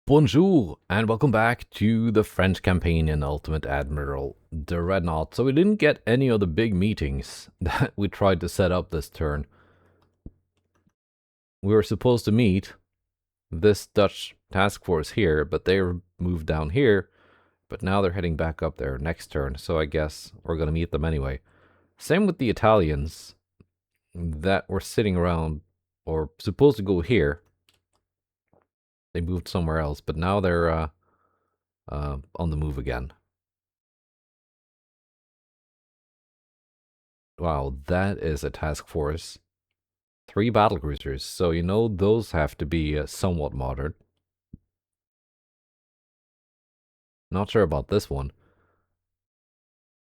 Bonjour, and welcome back to the French campaign in Ultimate Admiral Dreadnought. So we didn't get any of the big meetings that we tried to set up this turn. We were supposed to meet this Dutch task force here, but they were moved down here. But now they're heading back up there next turn, so I guess we're going to meet them anyway. Same with the Italians that were sitting around, or supposed to go here. They moved somewhere else, but now they're on the move again. Wow, that is a task force. 3 battlecruisers, so you know those have to be somewhat modern. Not sure about this one.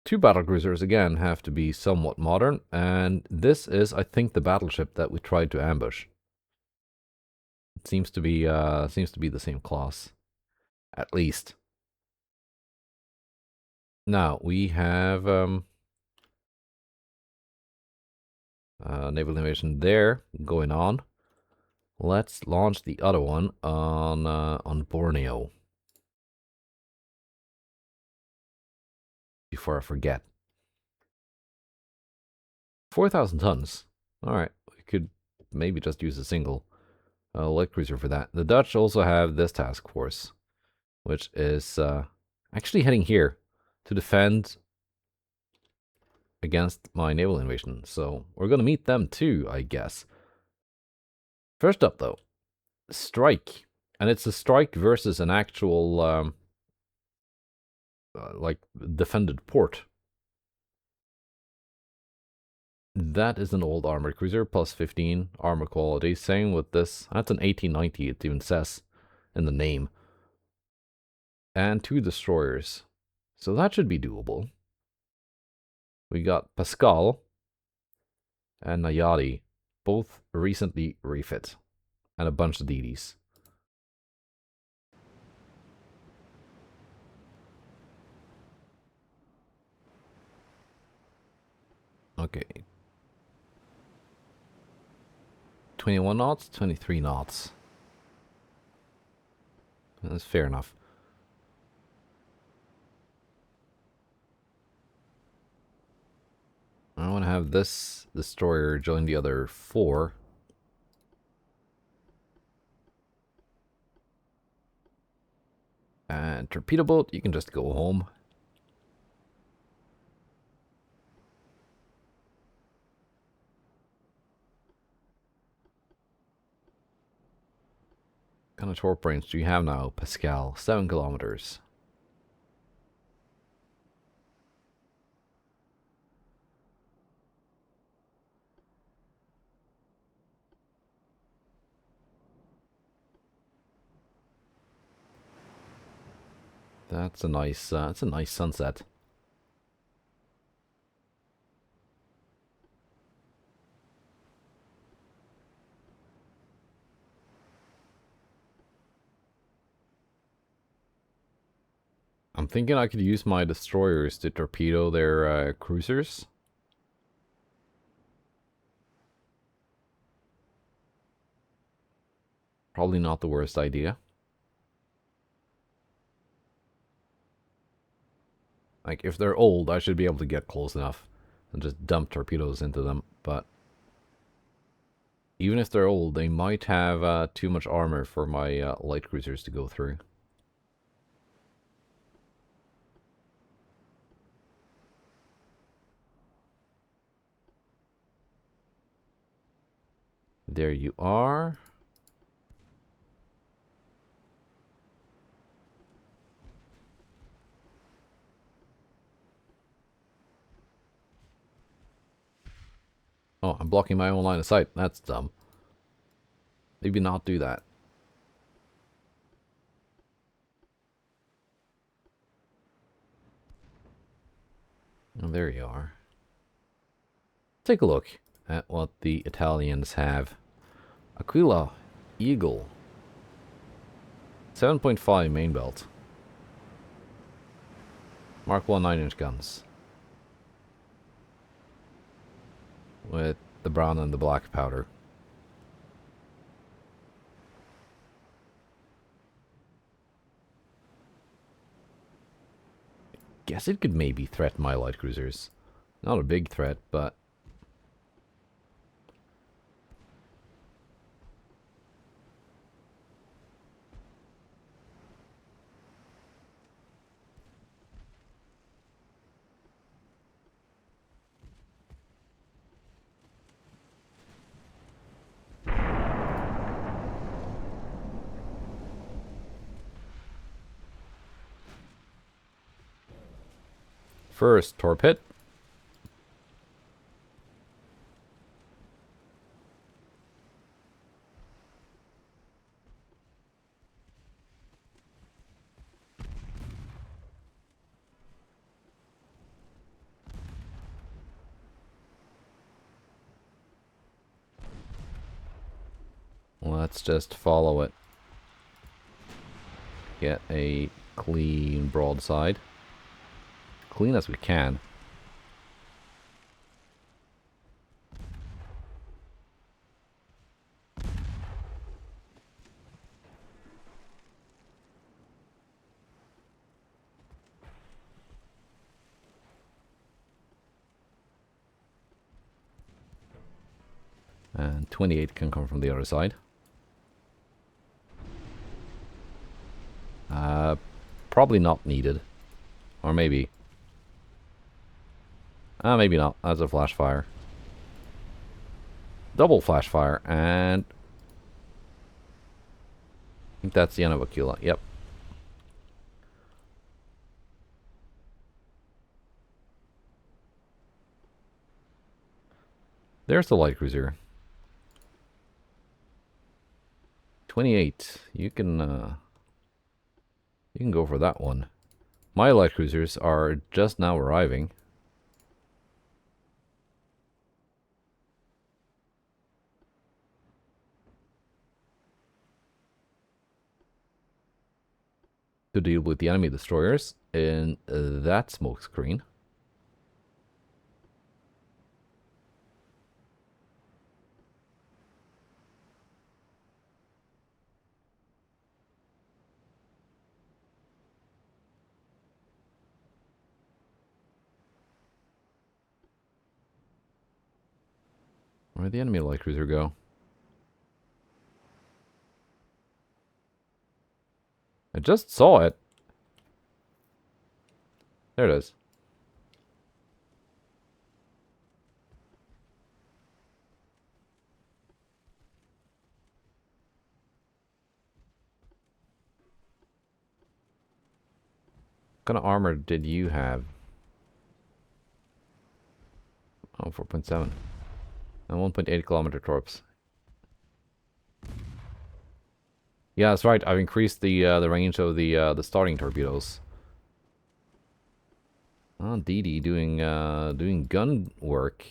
2 battlecruisers again have to be somewhat modern, and this is, I think, the battleship that we tried to ambush. It seems to be the same class, at least. Now we have naval invasion there going on. Let's launch the other one on Borneo. Before I forget. 4,000 tons. Alright, we could maybe just use a single light cruiser for that. The Dutch also have this task force, which is actually heading here to defend against my naval invasion. So we're going to meet them too, I guess. First up, though, strike. And it's a strike versus an actual, like, defended port. That is an old armored cruiser, plus 15 armor quality. Same with this. That's an 1890, it even says in the name. And 2 destroyers. So that should be doable. We got Pascal and Nayati, both recently refit. And a bunch of DDs. Okay. 21 knots, 23 knots. That's fair enough. I want to have this destroyer join the other 4. And torpedo boat, you can just go home. What kind of torp range do you have now, Pascal? 7 kilometers. That's a nice sunset. I'm thinking I could use my destroyers to torpedo their cruisers. Probably not the worst idea. Like, if they're old, I should be able to get close enough and just dump torpedoes into them, but even if they're old, they might have too much armor for my light cruisers to go through. There you are. Oh, I'm blocking my own line of sight. That's dumb. Maybe not do that. Oh, there you are. Take a look at what the Italians have. Aquila, Eagle. 7.5 main belt. Mark 1 9-inch guns. With the brown and the black powder. guess it could maybe threaten my light cruisers. Not a big threat, but... First, torpid. Let's just follow it. Get a clean broadside. Clean as we can. And 28 can come from the other side. Probably not needed. Or maybe. Maybe not. That's a flash fire. Double flash fire. And... I think that's the end of Aquila. Yep. There's the light cruiser. 28. You can go for that one. My light cruisers are just now arriving. To deal with the enemy destroyers in that smoke screen. Where'd the enemy light cruiser go? I just saw it. There it is. What kind of armor did you have? Oh, 4.7. And 1.8 kilometer torps. Yeah, that's right. I've increased the range of the starting torpedoes. Oh, DD doing gun work.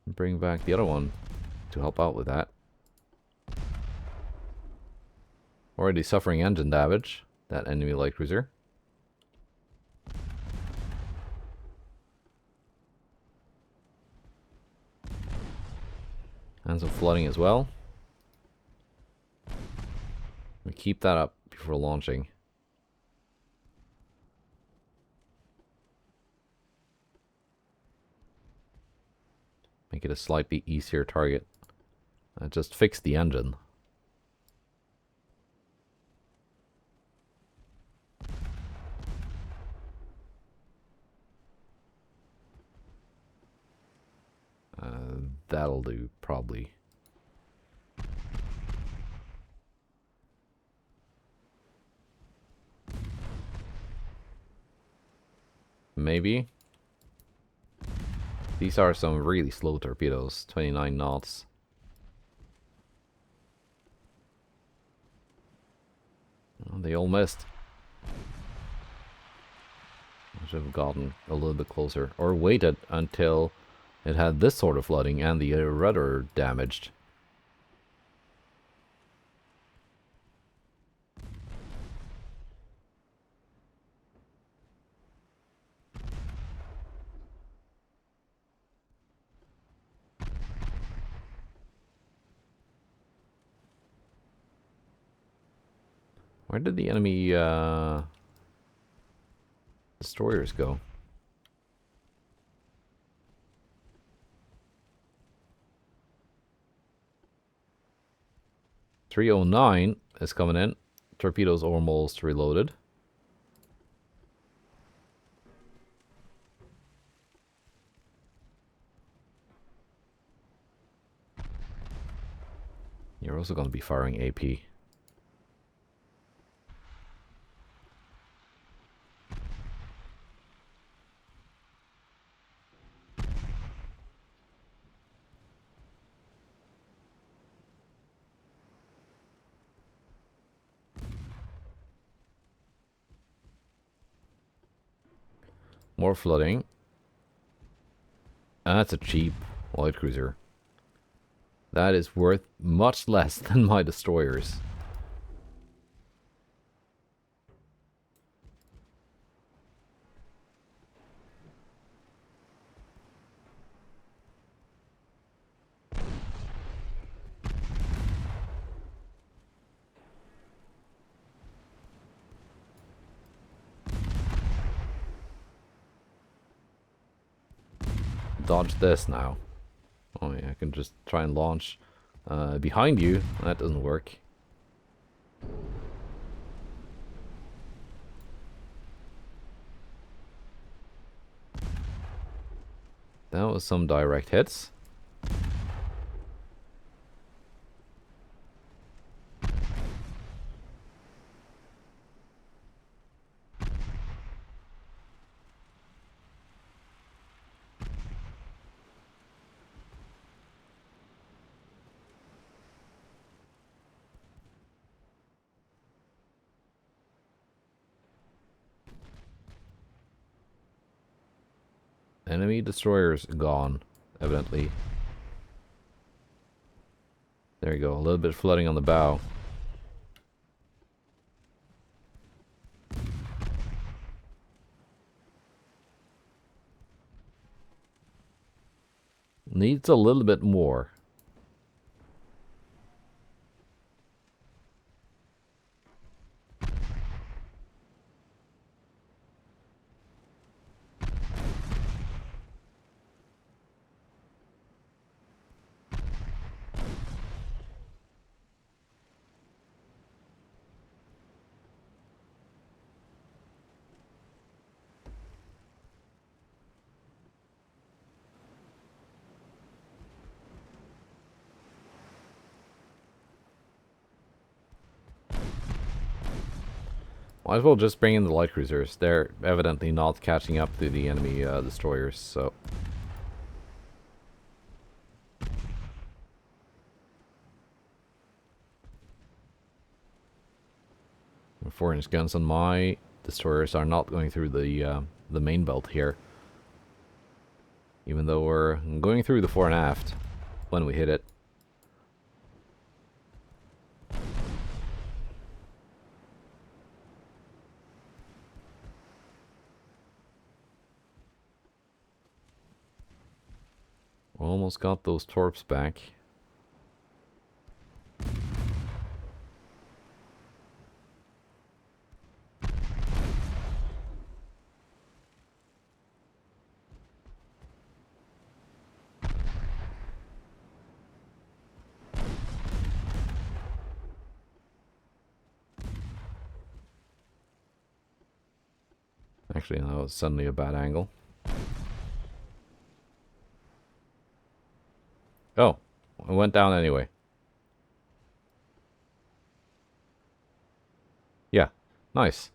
Bring back the other one to help out with that. Already suffering engine damage, that enemy light cruiser. And some flooding as well. We keep that up before launching. Make it a slightly easier target. Just fix the engine. That'll do, probably. Maybe. These are some really slow torpedoes. 29 knots. Oh, they all missed. I should have gotten a little bit closer. Or waited until it had this sort of flooding and the rudder damaged. Where did the enemy destroyers go? .309 is coming in. Torpedoes almost reloaded. You're also going to be firing AP. More flooding. And that's a cheap light cruiser. That is worth much less than my destroyers. Dodge this now. Oh yeah, I can just try and launch behind you. That doesn't work. That was some direct hits. Enemy destroyers gone, evidently. There you go, a little bit flooding on the bow. Needs a little bit more. Might as well just bring in the light cruisers. They're evidently not catching up to the enemy destroyers, so... .4-inch guns on my destroyers are not going through the main belt here. Even though we're going through the fore and aft when we hit it. Almost got those torps back. Actually, that was suddenly a bad angle. Oh, it went down anyway. Yeah, nice.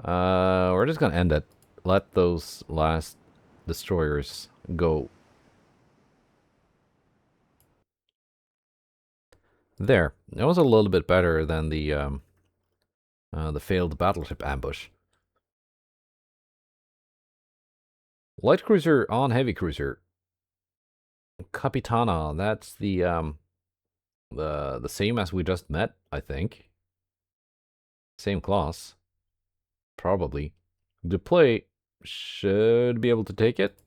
We're just gonna end it. Let those last destroyers go. There. That was a little bit better than the failed battleship ambush. Light cruiser on heavy cruiser. Capitana, that's the same as we just met, I think. Same class. Probably. Deploy should be able to take it.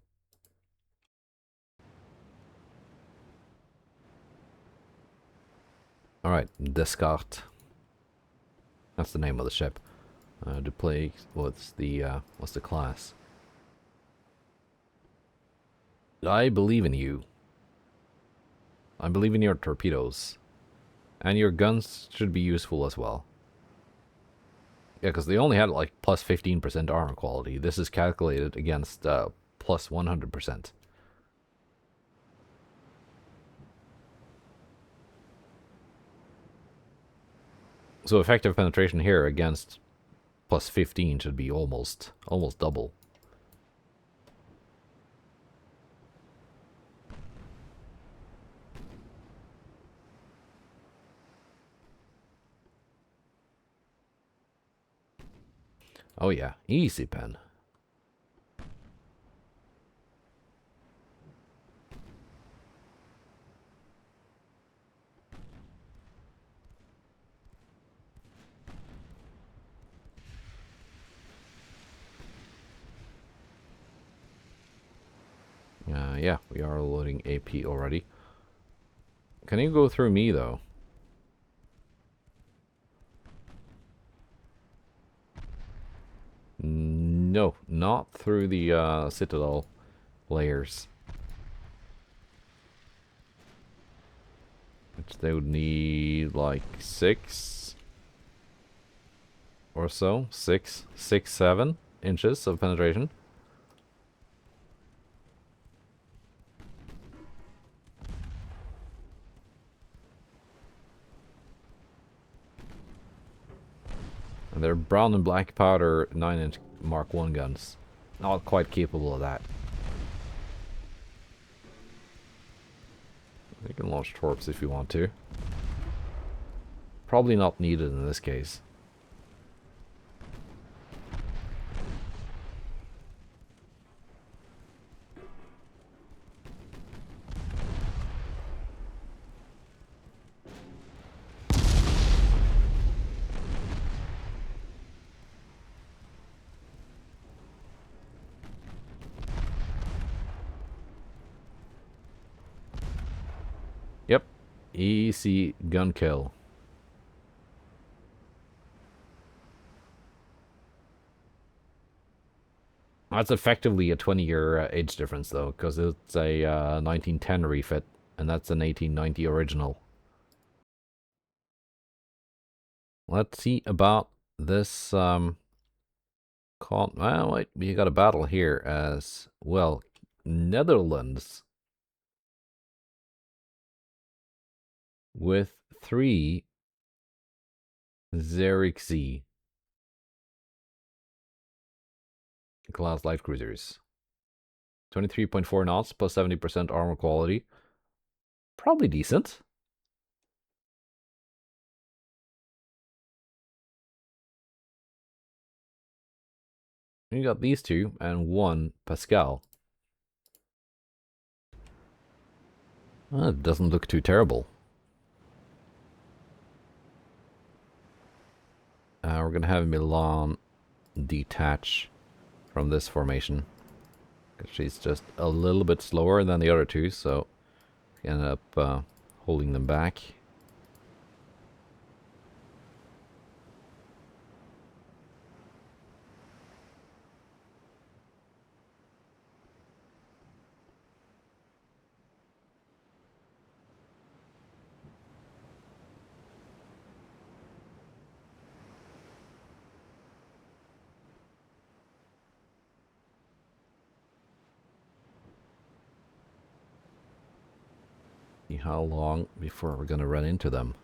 Alright, Descartes. That's the name of the ship. Deploy. What's the class? I believe in you. I believe in your torpedoes. And your guns should be useful as well. Yeah, because they only had like plus 15% armor quality. This is calculated against plus 100%. So effective penetration here against plus 15 should be almost double. Oh yeah, easy pen. Yeah, we are loading AP already. Can you go through me though? No, not through the Citadel layers. Which they would need like 6 or so. 7 inches of penetration. And they're brown and black powder 9-inch Mark 1 guns. Not quite capable of that. You can launch torps if you want to. Probably not needed in this case. Yep. Easy gun kill. That's effectively a 20-year age difference, though, because it's a 1910 refit, and that's an 1890 original. Let's see about this, well, wait, we got a battle here as well. Netherlands with 3 Zerixie class light cruisers. 23.4 knots plus 70% armor quality. Probably decent. You got these two and 1 Pascal. It doesn't look too terrible. We're going to have Milan detach from this formation. She's just a little bit slower than the other two, so we end up holding them back. See how long before we're going to run into them.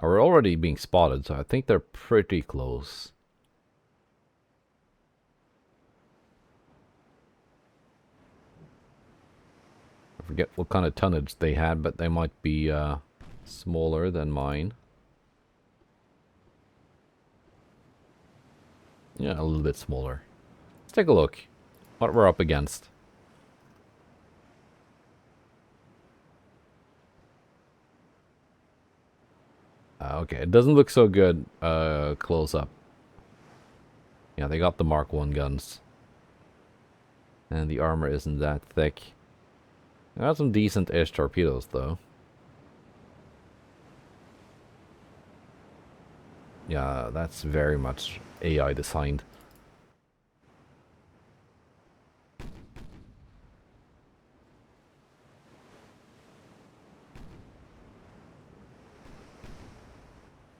We're already being spotted, so I think they're pretty close. I forget what kind of tonnage they had, but they might be smaller than mine. Yeah, a little bit smaller. Let's take a look what we're up against. Okay, it doesn't look so good close up. Yeah, they got the Mark 1 guns. And the armor isn't that thick. They got some decent-ish torpedoes, though. Yeah, that's very much AI designed.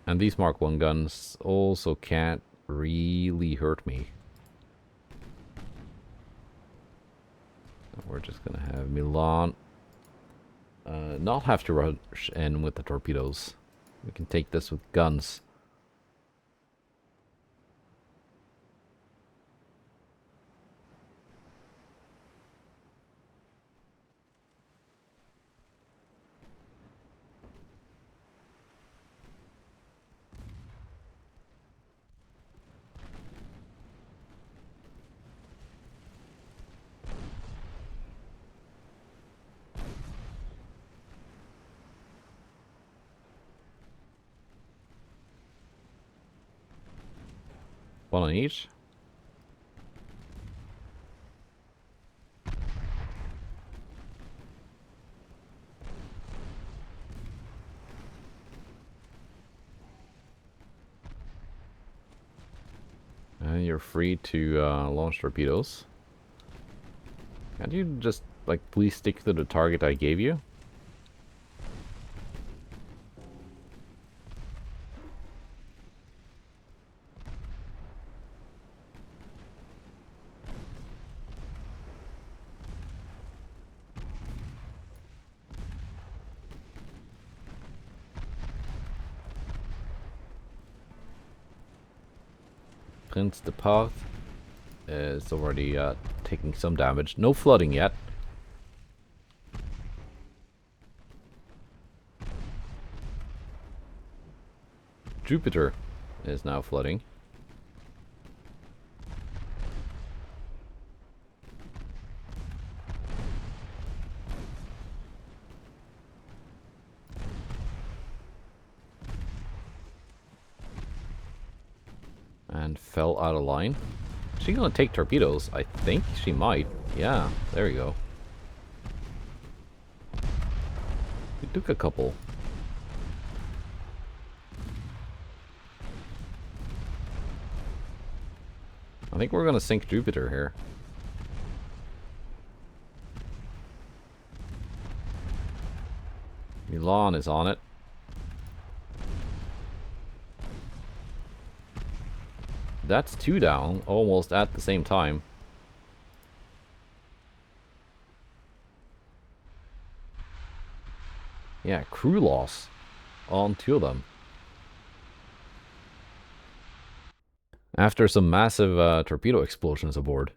And these Mark 1 guns also can't really hurt me. We're just gonna have Milan not have to rush in with the torpedoes. We can take this with guns. One on each. And you're free to launch torpedoes. Can't you just, like, please stick to the target I gave you? Prince de Parth is already taking some damage. No flooding yet. Jupiter is now flooding. And fell out of line. Is she gonna take torpedoes? I think she might. Yeah, there we go. We took a couple. I think we're gonna sink Jupiter here. Milan is on it. That's two down, almost at the same time. Yeah, crew loss on two of them. After some massive torpedo explosions aboard.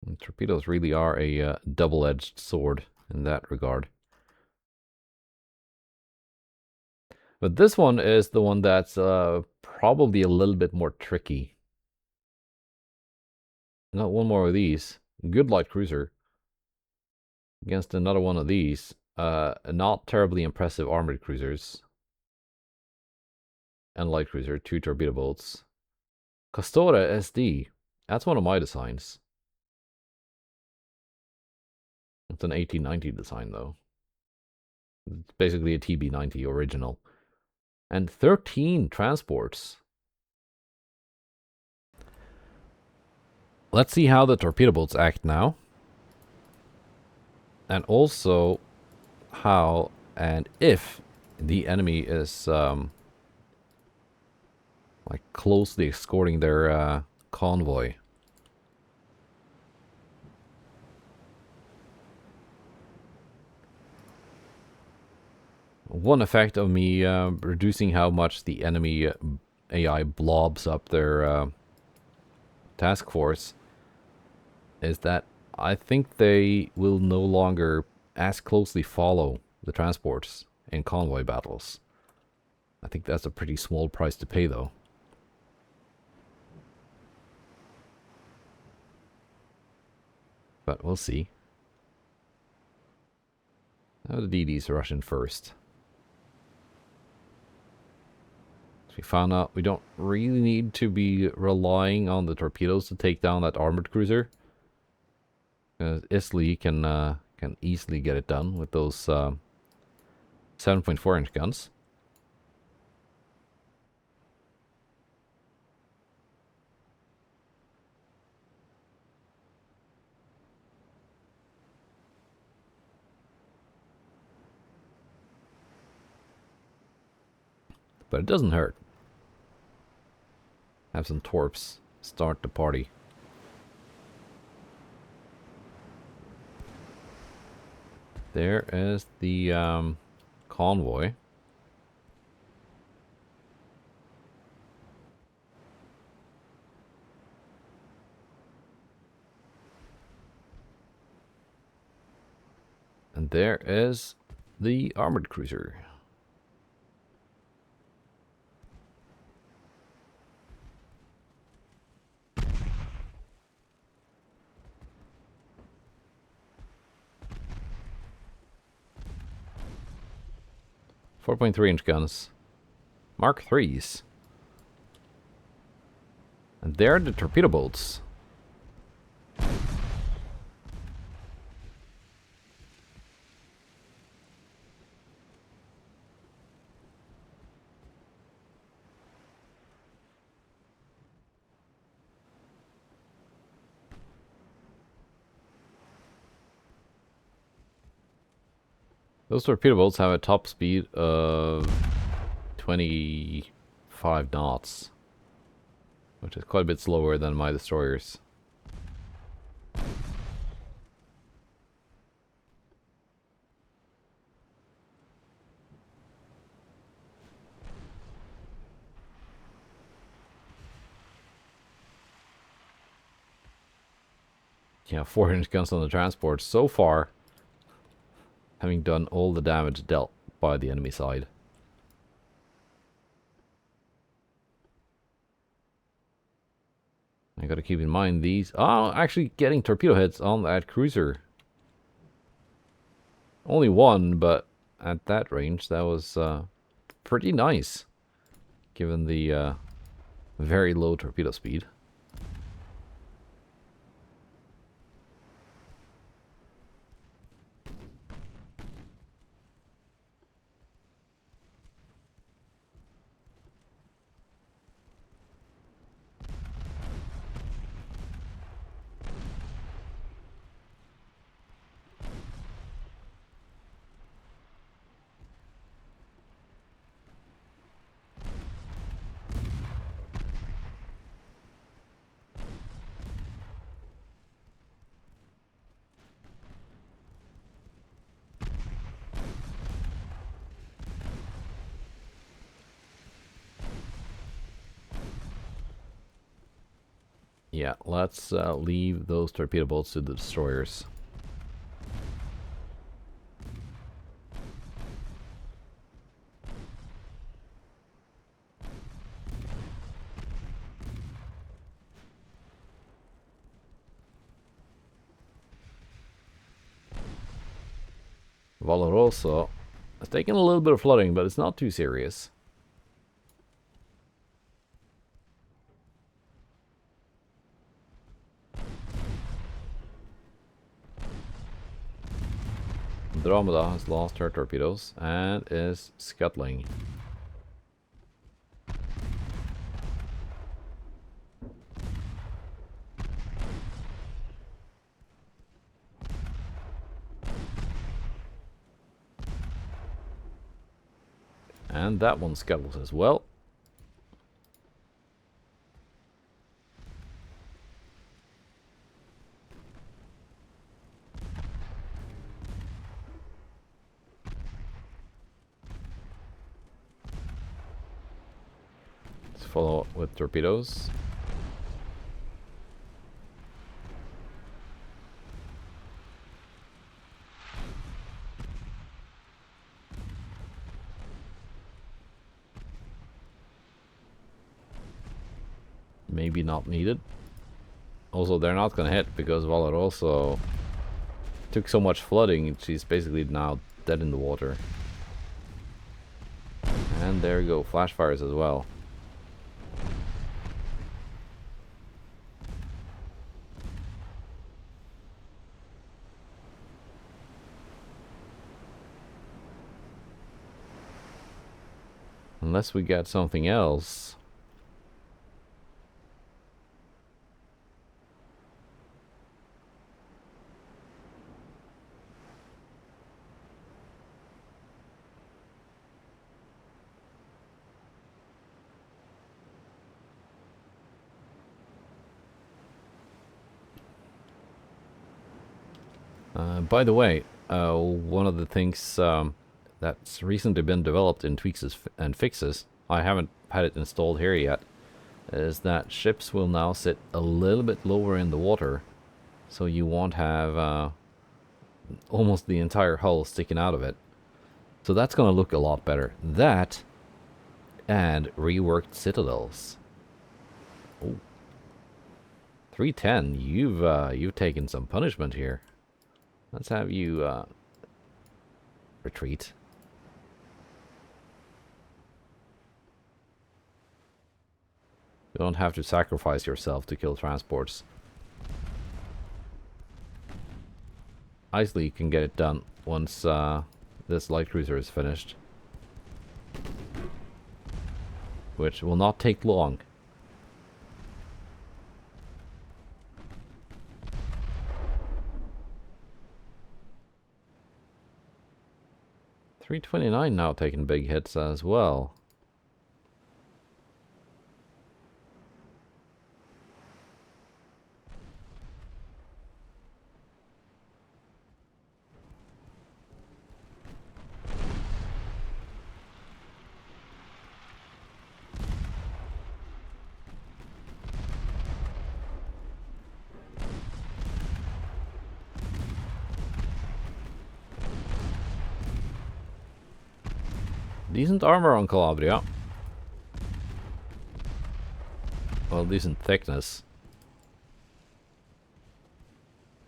And torpedoes really are a double-edged sword in that regard. But this one is the one that's probably a little bit more tricky. Not one more of these. Good light cruiser. Against another one of these. Not terribly impressive armored cruisers. And light cruiser, 2 torpedo boats. Castore SD. That's one of my designs. It's an 1890 design, though. It's basically a TB90 original. And 13 transports. Let's see how the torpedo boats act now. And also how and if the enemy is like closely escorting their convoy. One effect of me reducing how much the enemy AI blobs up their task force is that I think they will no longer as closely follow the transports in convoy battles. I think that's a pretty small price to pay, though. But we'll see. Now the DDs rush in first. We found out we don't really need to be relying on the torpedoes to take down that armored cruiser. Isley can easily get it done with those 7.4-inch guns. but it doesn't hurt. Have some torps. Start the party. There is the convoy. And there is the armored cruiser. .3-inch guns. Mark IIIs. And there are the torpedo boats. Those torpedo boats have a top speed of 25 knots, which is quite a bit slower than my destroyers. Yeah, 4-inch guns on the transport so far, having done all the damage dealt by the enemy side. I gotta keep in mind these... Oh, actually getting torpedo hits on that cruiser. Only one, but at that range, that was pretty nice, given the very low torpedo speed. Yeah, let's leave those torpedo bolts to the destroyers. Valoroso has taken a little bit of flooding, but it's not too serious. Andromeda has lost her torpedoes and is scuttling. And that one scuttles as well. Let's follow up with torpedoes. Maybe not needed. Also, they're not gonna hit because Valoroso took so much flooding, she's basically now dead in the water. And there you go, flash fires as well. Unless we get something else. By the way, one of the things that's recently been developed in tweaks and fixes, I haven't had it installed here yet, is that ships will now sit a little bit lower in the water, so you won't have almost the entire hull sticking out of it. So that's going to look a lot better. That and reworked citadels. Oh. 310, you've taken some punishment here. Let's have you retreat. You don't have to sacrifice yourself to kill transports. Isley can get it done once this light cruiser is finished. Which will not take long. .329 now taking big hits as well. Decent armor on Calabria. Well, decent thickness.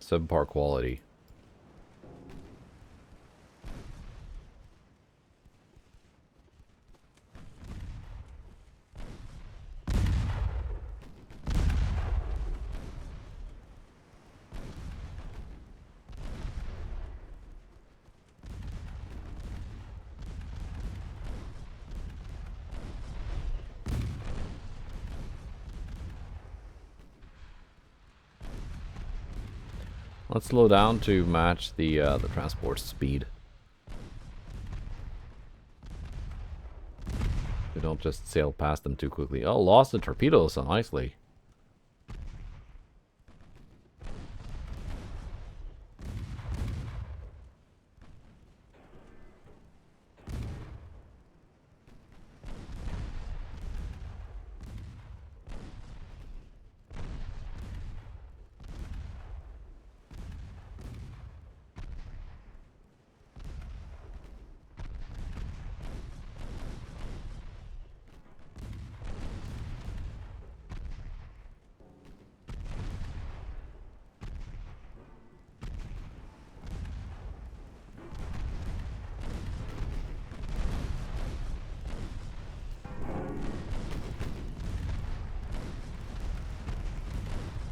Subpar quality. Let's slow down to match the transport speed. We don't just sail past them too quickly. Oh, lost the torpedoes so nicely.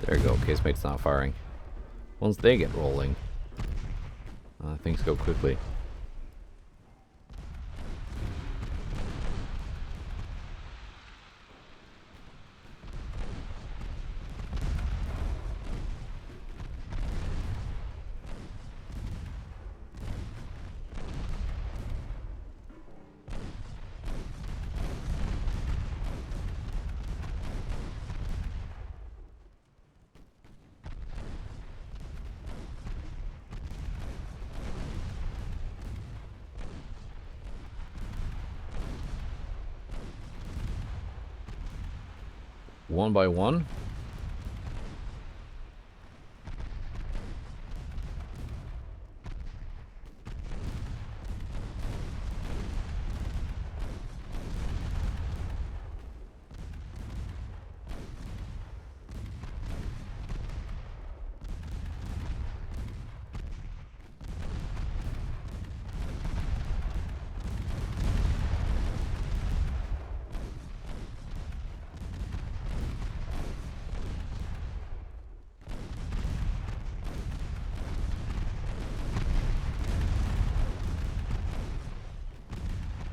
There you go, casemate's not firing. Once they get rolling, things go quickly. One by one.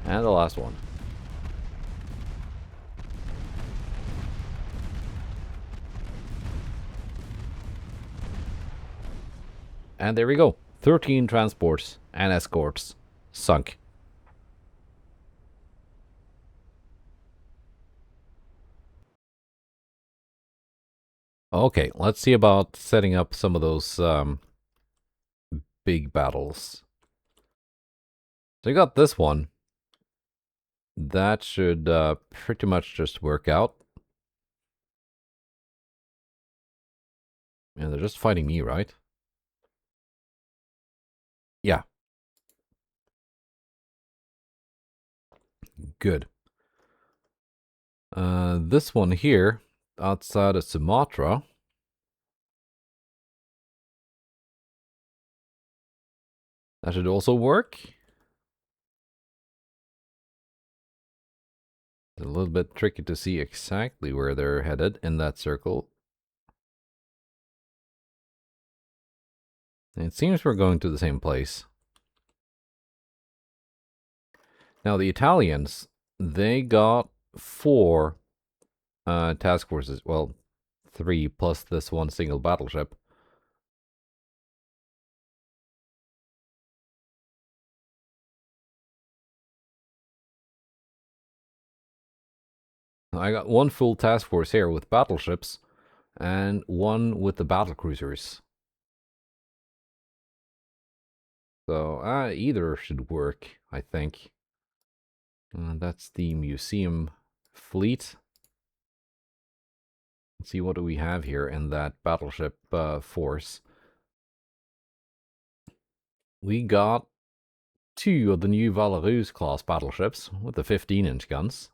And the last one. And there we go. 13 transports and escorts sunk. Okay, let's see about setting up some of those big battles. So you got this one. That should pretty much just work out. Yeah, they're just fighting me, right? Yeah. Good. This one here, outside of Sumatra. That should also work. It's a little bit tricky to see exactly where they're headed in that circle. It seems we're going to the same place. Now the Italians, they got 4 task forces. Well, 3 plus this one single battleship. I got 1 full task force here with battleships and 1 with the battle cruisers. So either should work, I think. That's the museum fleet. Let's see, what do we have here in that battleship force? We got 2 of the new Valorous class battleships with the 15-inch guns.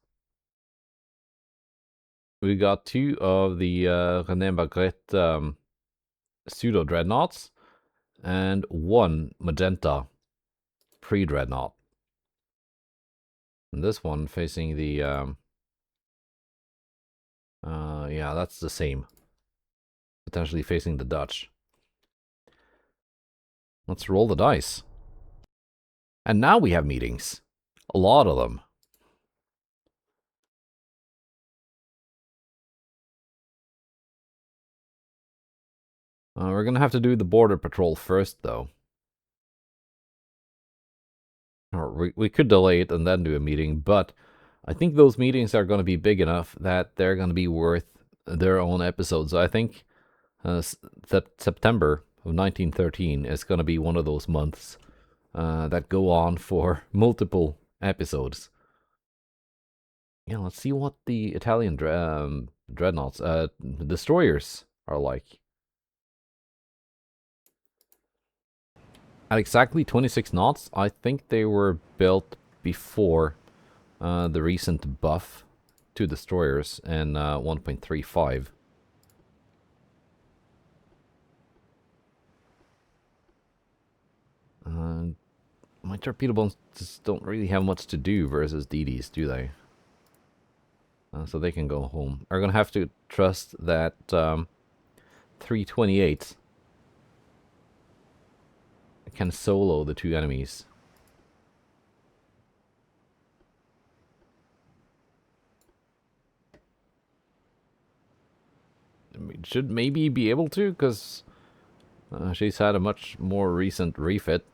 We got 2 of the René Magritte pseudo dreadnoughts and 1 magenta pre-dreadnought. And this one facing the yeah, that's the same. Potentially facing the Dutch. Let's roll the dice. And now we have meetings. A lot of them. We're gonna have to do the border patrol first, though. Or we could delay it and then do a meeting, but I think those meetings are going to be big enough that they're going to be worth their own episodes. I think September of 1913 is going to be one of those months that go on for multiple episodes. Yeah, let's see what the Italian dreadnoughts, destroyers are like. At exactly 26 knots, I think they were built before the recent buff to destroyers in 1.35. My torpedo bombs just don't really have much to do versus DDs, do they? So they can go home. Are gonna have to trust that 328 can solo the 2 enemies. Should maybe be able to, because she's had a much more recent refit.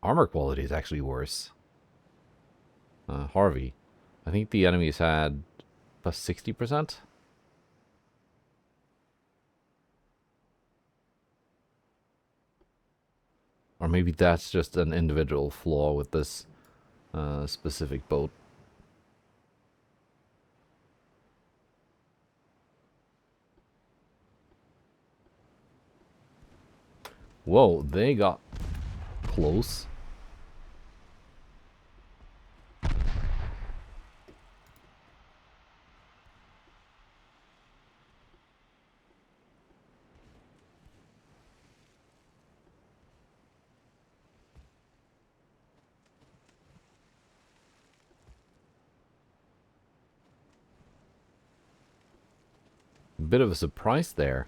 Armor quality is actually worse. Harvey. I think the enemies had plus 60%. Or maybe that's just an individual flaw with this specific boat. Whoa, they got close. Bit of a surprise there.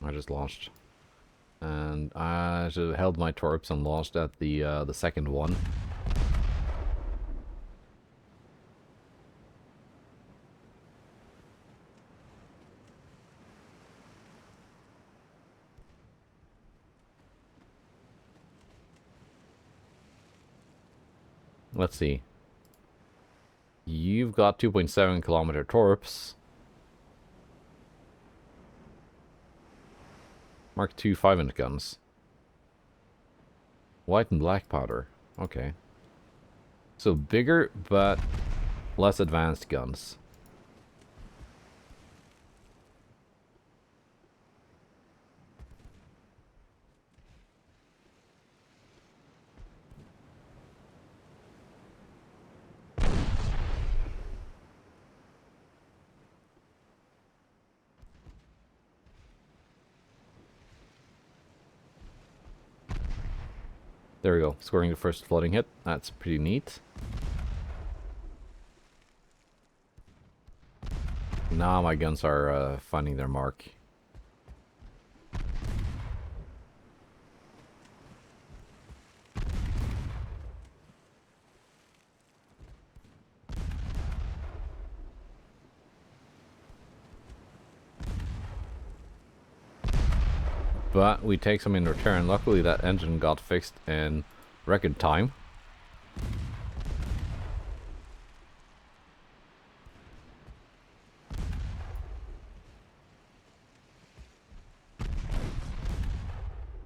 I just launched. And I should have held my torps and launched at the second one. Let's see. You've got 2.7 kilometer torps. Mark II 5-inch guns. White and black powder. Okay. So bigger, but less advanced guns. There we go, scoring the first flooding hit. That's pretty neat. Now my guns are finding their mark. But we take some in return. Luckily that engine got fixed in record time.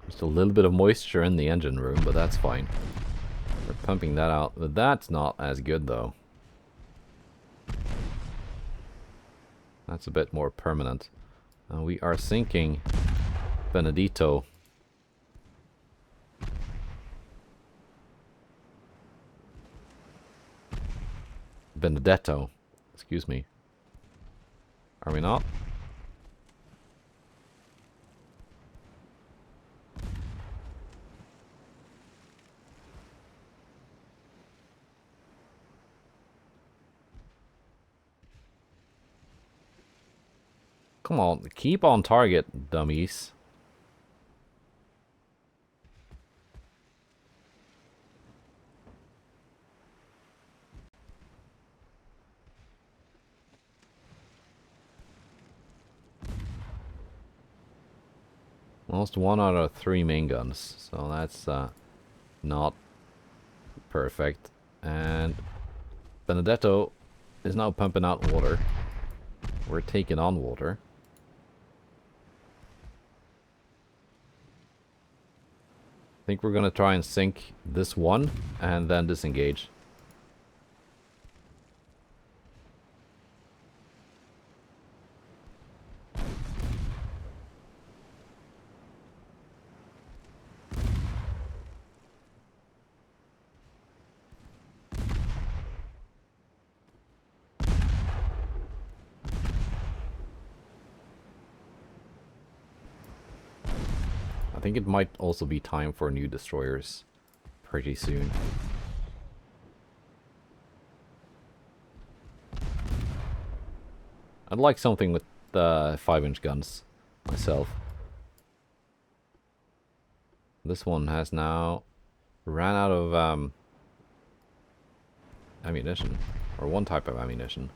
Just a little bit of moisture in the engine room, but that's fine. We're pumping that out, but that's not as good though. That's a bit more permanent. We are sinking Benedetto. Benedetto. Excuse me. Are we not? Come on, keep on target, dummies. Lost 1 out of 3 main guns, so that's not perfect. And Benedetto is now pumping out water. We're taking on water. I think we're gonna try and sink this one and then disengage. I think it might also be time for new destroyers pretty soon. I'd like something with 5-inch guns myself. This one has now ran out of ammunition, or one type of ammunition.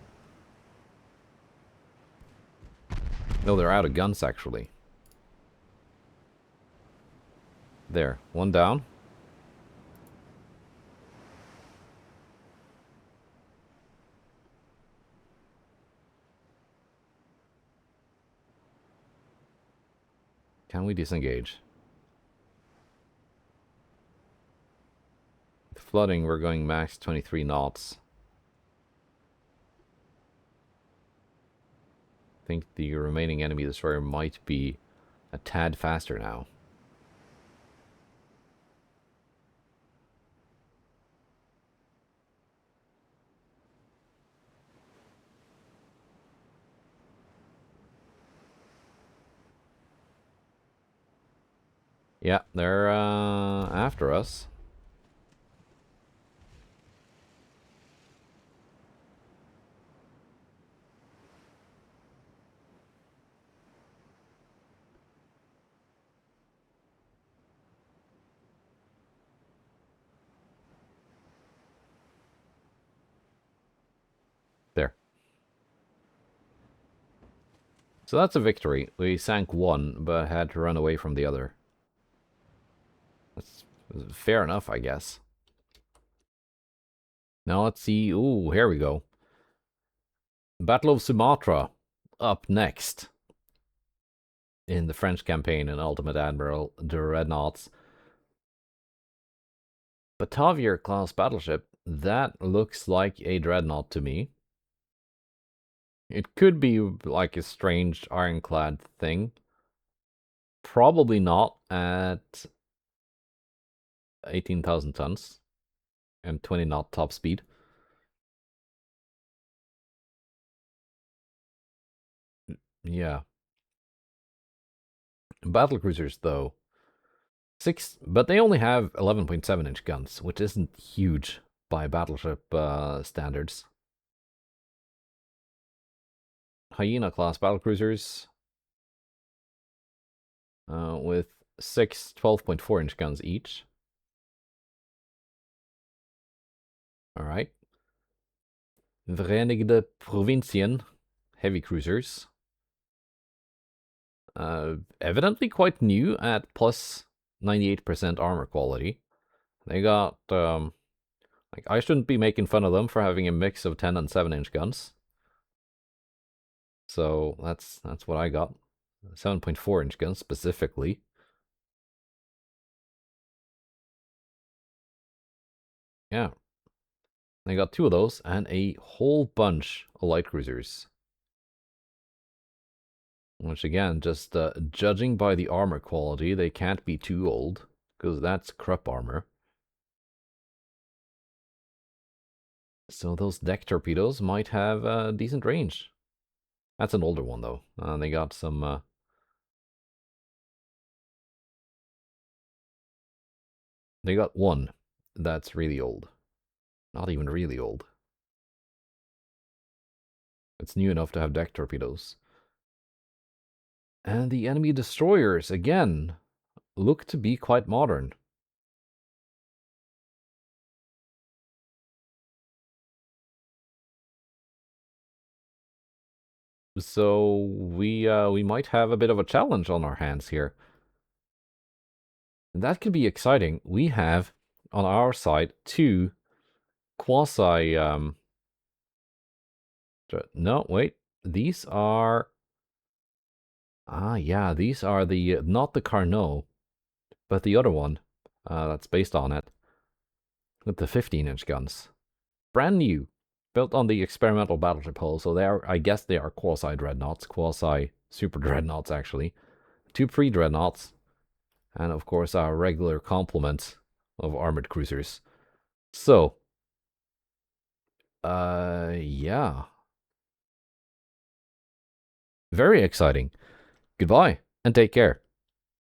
No, they're out of guns actually. There, one down. Can we disengage? With flooding, we're going max 23 knots. I think the remaining enemy destroyer might be a tad faster now. Yeah, they're after us. So that's a victory. We sank one, but had to run away from the other. That's fair enough, I guess. Now let's see. Ooh, here we go. Battle of Sumatra up next in the French campaign in Ultimate Admiral Dreadnoughts. Batavier class battleship. That looks like a dreadnought to me. It could be like a strange ironclad thing. Probably not at 18,000 tons and 20 knot top speed. Yeah. Battle cruisers, though. But they only have 11.7-inch guns, which isn't huge by battleship standards. Hyena class battlecruisers with 6 12.4-inch guns each. Alright. Verenigde Provincien heavy cruisers. Evidently quite new at plus 98% armor quality. They got, like, I shouldn't be making fun of them for having a mix of 10 and 7-inch guns. So that's what I got. 7.4-inch guns specifically. Yeah. They got 2 of those and a whole bunch of light cruisers. Which again, just judging by the armor quality, they can't be too old, because that's Krupp armor. So those deck torpedoes might have decent range. That's an older one, though. They got some... They got one that's really old. Not even really old. It's new enough to have deck torpedoes. And the enemy destroyers, again, look to be quite modern. So we might have a bit of a challenge on our hands here. And that could be exciting. We have, on our side, 2 quasi... no, wait. These are... yeah, these are the... Not the Carnot, but the other one that's based on it. With the 15-inch guns. Brand new. Built on the experimental battleship hull, so they are, I guess they are quasi-dreadnoughts. Quasi-super dreadnoughts, actually. 2 pre-dreadnoughts. And, of course, our regular complement of armored cruisers. So... yeah. Very exciting. Goodbye, and take care.